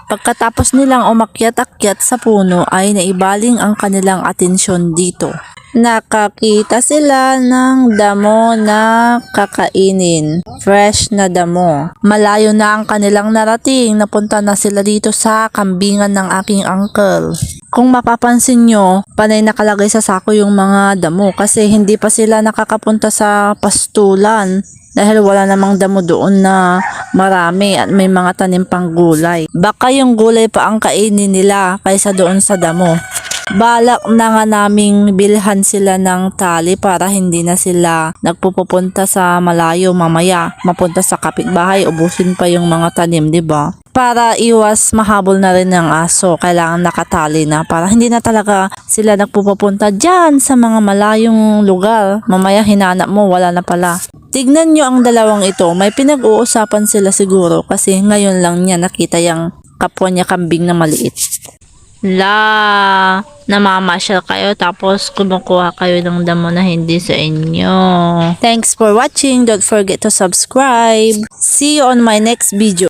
Pagkatapos nilang umakyat-akyat sa puno ay naibaling ang kanilang atensyon dito. Nakakita sila ng damo na kakainin. Fresh na damo. Malayo na ang kanilang narating. Napunta na sila dito sa kambingan ng aking uncle. Kung mapapansin nyo, panay nakalagay sa sako yung mga damo kasi hindi pa sila nakakapunta sa pastulan. Dahil wala namang damo doon na marami at may mga tanim pang gulay. Baka yung gulay pa ang kainin nila kaysa doon sa damo. Balak na nga naming bilhan sila ng tali para hindi na sila nagpupunta sa malayo mamaya. Mapunta sa kapitbahay, ubusin pa yung mga tanim, di ba? Para iwas mahabol na rin ng aso, kailangan nakatali na para hindi na talaga sila nagpupunta dyan sa mga malayong lugar. Mamaya hinanap mo, wala na pala. Tignan nyo ang dalawang ito, may pinag-uusapan sila siguro kasi ngayon lang niya nakita yung kapwa niya kambing na maliit. Namamasyal kayo tapos kumukuha kayo ng damo na hindi sa inyo. Thanks for watching. Don't forget to subscribe. See you on my next video.